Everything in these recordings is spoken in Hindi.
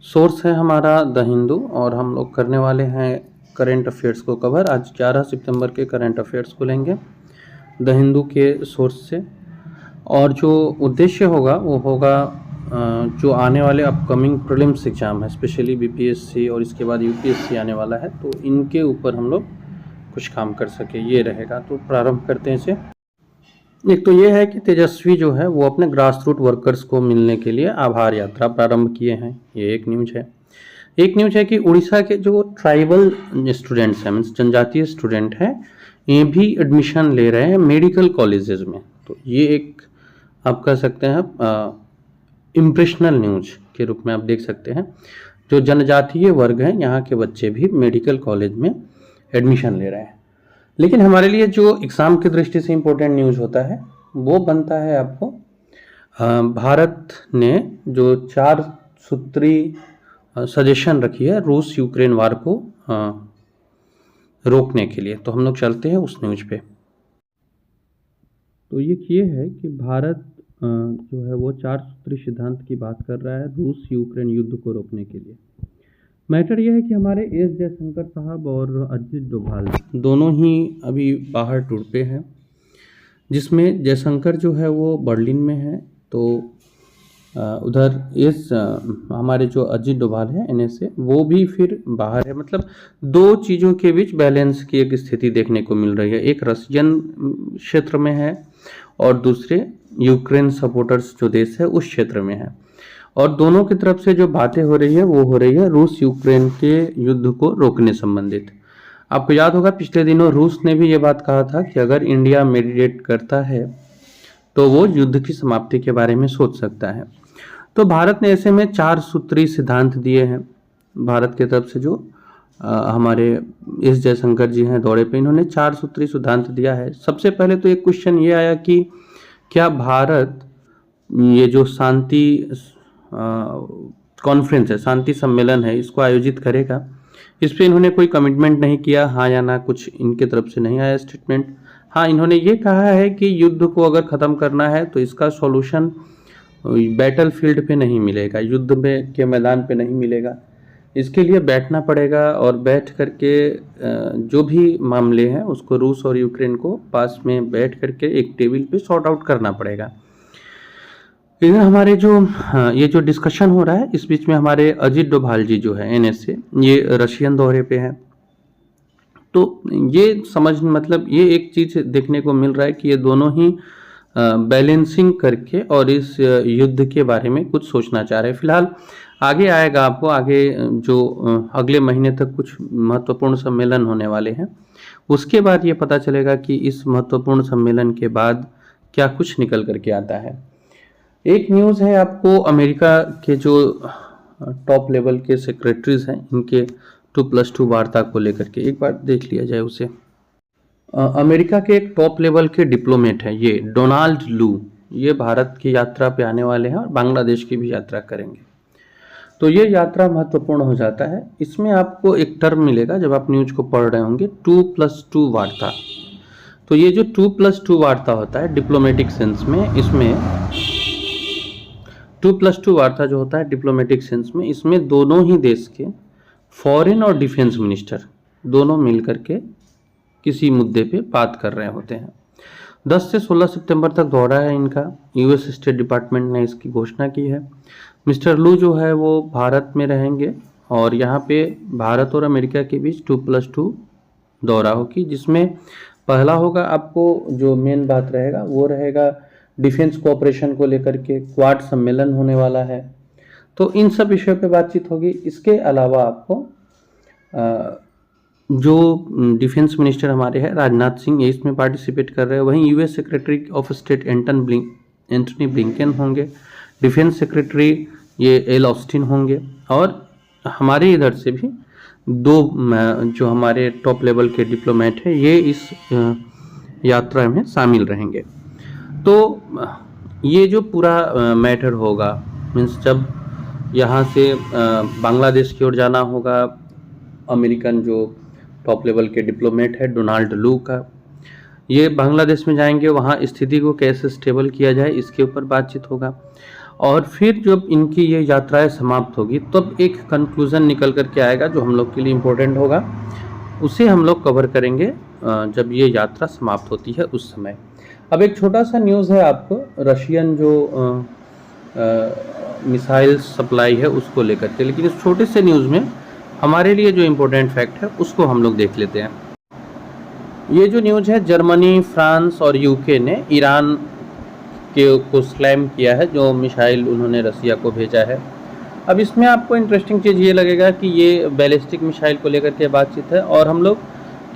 सोर्स है हमारा द हिंदू और हम लोग करने वाले हैं करंट अफेयर्स को कवर। आज 11 सितंबर के करंट अफेयर्स को लेंगे द हिंदू के सोर्स से। और जो उद्देश्य होगा वो होगा जो आने वाले अपकमिंग प्रीलिम्स एग्ज़ाम है, स्पेशली बीपीएससी और इसके बाद यूपीएससी आने वाला है, तो इनके ऊपर हम लोग कुछ काम कर सके, ये रहेगा। तो प्रारंभ करते हैं इसे। एक तो ये है कि तेजस्वी जो है वो अपने ग्रास रूट वर्कर्स को मिलने के लिए आभार यात्रा प्रारंभ किए हैं, ये एक न्यूज़ है। एक न्यूज़ है कि उड़ीसा के जो ट्राइबल स्टूडेंट्स हैं, मीन्स जनजातीय स्टूडेंट हैं, ये भी एडमिशन ले रहे हैं मेडिकल कॉलेजेस में। तो ये एक आप कह सकते हैं इम्प्रेशनल न्यूज के रूप में आप देख सकते हैं। जो जनजातीय वर्ग हैं यहाँ के बच्चे भी मेडिकल कॉलेज में एडमिशन ले रहे हैं। लेकिन हमारे लिए जो एग्ज़ाम की दृष्टि से इम्पोर्टेंट न्यूज़ होता है वो बनता है आपको भारत ने जो 4 सूत्री सजेशन रखी है रूस यूक्रेन वार को रोकने के लिए। तो हम लोग चलते हैं उस न्यूज़ पे। तो ये है कि भारत जो है वो 4 सूत्री सिद्धांत की बात कर रहा है रूस यूक्रेन युद्ध को रोकने के लिए। मैटर यह है कि हमारे एस जयशंकर साहब और अजित डोभाल दोनों ही अभी बाहर टूर पे हैं, जिसमें जयशंकर जो है वो बर्लिन में है, तो उधर हमारे जो अजित डोभाल है NSA वो भी फिर बाहर है। मतलब दो चीज़ों के बीच बैलेंस की एक स्थिति देखने को मिल रही है। एक रशियन क्षेत्र में है और दूसरे यूक्रेन सपोर्टर्स जो देश है उस क्षेत्र में है, और दोनों की तरफ से जो बातें हो रही है वो हो रही है रूस यूक्रेन के युद्ध को रोकने संबंधित। आपको याद होगा पिछले दिनों रूस ने भी ये बात कहा था कि अगर इंडिया मेडिएट करता है तो वो युद्ध की समाप्ति के बारे में सोच सकता है। तो भारत ने ऐसे में 4 सूत्री सिद्धांत दिए हैं। भारत की तरफ से जो हमारे एस जयशंकर जी हैं दौरे पे, इन्होंने 4 सूत्री सिद्धांत दिया है। सबसे पहले तो एक क्वेश्चन ये आया कि क्या भारत ये जो शांति कॉन्फ्रेंस है, शांति सम्मेलन है, इसको आयोजित करेगा? इस पर इन्होंने कोई कमिटमेंट नहीं किया, हाँ या ना, कुछ इनके तरफ से नहीं आया स्टेटमेंट। हाँ, इन्होंने ये कहा है कि युद्ध को अगर ख़त्म करना है तो इसका सॉल्यूशन बैटल फील्ड पे नहीं मिलेगा, युद्ध में के मैदान पे नहीं मिलेगा। इसके लिए बैठना पड़ेगा और बैठ करके जो भी मामले हैं उसको रूस और यूक्रेन को पास में बैठ करके एक टेबल पे सॉर्ट आउट करना पड़ेगा। इधर हमारे ये जो डिस्कशन हो रहा है इस बीच में हमारे अजित डोभाल जी जो है NSA, ये रशियन दौरे पे है। तो ये मतलब ये एक चीज़ देखने को मिल रहा है कि ये दोनों ही बैलेंसिंग करके और इस युद्ध के बारे में कुछ सोचना चाह रहे हैं। फिलहाल आगे आएगा, आपको आगे जो अगले महीने तक कुछ महत्वपूर्ण सम्मेलन होने वाले हैं, उसके बाद ये पता चलेगा कि इस महत्वपूर्ण सम्मेलन के बाद क्या कुछ निकल करके आता है। एक न्यूज़ है आपको अमेरिका के जो टॉप लेवल के सेक्रेटरीज हैं इनके 2+2 वार्ता को लेकर के, एक बार देख लिया जाए उसे। अमेरिका के एक टॉप लेवल के डिप्लोमेट हैं ये डोनाल्ड लू, ये भारत की यात्रा पे आने वाले हैं और बांग्लादेश की भी यात्रा करेंगे। तो ये यात्रा महत्वपूर्ण हो जाता है। इसमें आपको एक टर्म मिलेगा जब आप न्यूज़ को पढ़ रहे होंगे, 2+2 वार्ता। तो ये जो 2+2 वार्ता होता है डिप्लोमेटिक सेंस में, इसमें 2+2 वार्ता जो होता है डिप्लोमेटिक सेंस में, इसमें दोनों ही देश के फॉरेन और डिफेंस मिनिस्टर दोनों मिल करके किसी मुद्दे पे बात कर रहे होते हैं। 10 से 16 सितंबर तक दौरा है इनका। यूएस स्टेट डिपार्टमेंट ने इसकी घोषणा की है। मिस्टर लू जो है वो भारत में रहेंगे और यहाँ पे भारत और अमेरिका के बीच 2+2 दौरा होगी, जिसमें पहला होगा आपको जो मेन बात रहेगा वो रहेगा डिफेंस कोऑपरेशन को लेकर के, क्वाड सम्मेलन होने वाला है, तो इन सब विषयों पे बातचीत होगी। इसके अलावा आपको जो डिफेंस मिनिस्टर हमारे हैं राजनाथ सिंह, ये इसमें पार्टिसिपेट कर रहे हैं। वहीं US secretary of state Antony Blinken होंगे, डिफेंस सेक्रेटरी ये एल ऑस्टिन होंगे, और हमारे इधर से भी 2 जो हमारे टॉप लेवल के डिप्लोमेट हैं ये इस यात्रा में शामिल रहेंगे। तो ये जो पूरा मैटर होगा, मीन्स जब यहाँ से बांग्लादेश की ओर जाना होगा, अमेरिकन जो टॉप लेवल के डिप्लोमेट है डोनाल्ड लू का, ये बांग्लादेश में जाएंगे, वहाँ स्थिति को कैसे स्टेबल किया जाए इसके ऊपर बातचीत होगा। और फिर जब इनकी ये यात्राएं समाप्त होगी तब एक कंक्लूज़न निकल कर के आएगा जो हम लोग के लिए इम्पोर्टेंट होगा, उसे हम लोग कवर करेंगे जब ये यात्रा समाप्त होती है उस समय। अब एक छोटा सा न्यूज़ है आपको, रशियन जो मिसाइल सप्लाई है उसको लेकर के, लेकिन इस छोटे से न्यूज़ में हमारे लिए जो इम्पोर्टेंट फैक्ट है उसको हम लोग देख लेते हैं। ये जो न्यूज़ है, जर्मनी, फ्रांस और यूके ने ईरान को स्लैम किया है जो मिसाइल उन्होंने रसिया को भेजा है। अब इसमें आपको इंटरेस्टिंग चीज़ ये लगेगा कि ये बैलिस्टिक मिसाइल को लेकर के बातचीत है और हम लोग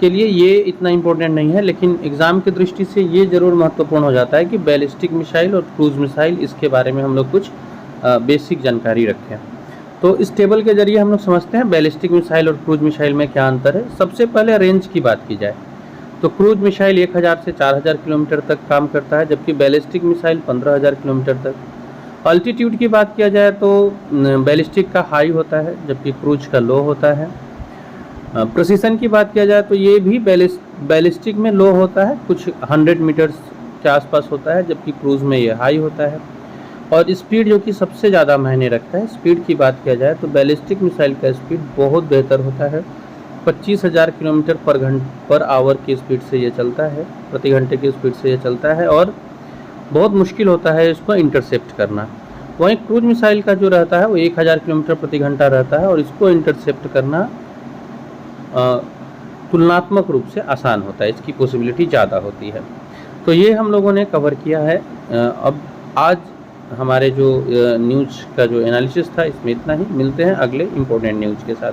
के लिए ये इतना इम्पोर्टेंट नहीं है, लेकिन एग्ज़ाम की दृष्टि से ये ज़रूर महत्वपूर्ण हो जाता है कि बैलिस्टिक मिसाइल और क्रूज़ मिसाइल, इसके बारे में हम लोग कुछ बेसिक जानकारी रखें। तो इस टेबल के जरिए हम लोग समझते हैं बैलिस्टिक मिसाइल और क्रूज़ मिसाइल में क्या अंतर है। सबसे पहले रेंज की बात की जाए तो क्रूज मिसाइल 1000 से 4000 किलोमीटर तक काम करता है, जबकि बैलिस्टिक मिसाइल 15000 किलोमीटर तक। अल्टीट्यूड की बात किया जाए तो बैलिस्टिक का हाई होता है जबकि क्रूज का लो होता है। प्रिसिशन की बात किया जाए तो ये भी बैलिस्टिक में लो होता है, कुछ 100 मीटर्स के आसपास होता है, जबकि क्रूज में ये हाई होता है। और स्पीड जो कि सबसे ज़्यादा मायने रखता है, स्पीड की बात किया जाए तो बैलिस्टिक मिसाइल का स्पीड बहुत बेहतर होता है। 25,000 किलोमीटर पर आवर की स्पीड से ये चलता है, प्रति घंटे की स्पीड से ये चलता है और बहुत मुश्किल होता है इसको इंटरसेप्ट करना। वहीं क्रूज मिसाइल का जो रहता है वो 1000 किलोमीटर प्रति घंटा रहता है और इसको इंटरसेप्ट करना तुलनात्मक रूप से आसान होता है, इसकी पॉसिबिलिटी ज़्यादा होती है। तो ये हम लोगों ने कवर किया है। अब आज हमारे जो न्यूज़ का जो एनालिसिस था इसमें इतना ही। मिलते हैं अगले इम्पोर्टेंट न्यूज़ के साथ।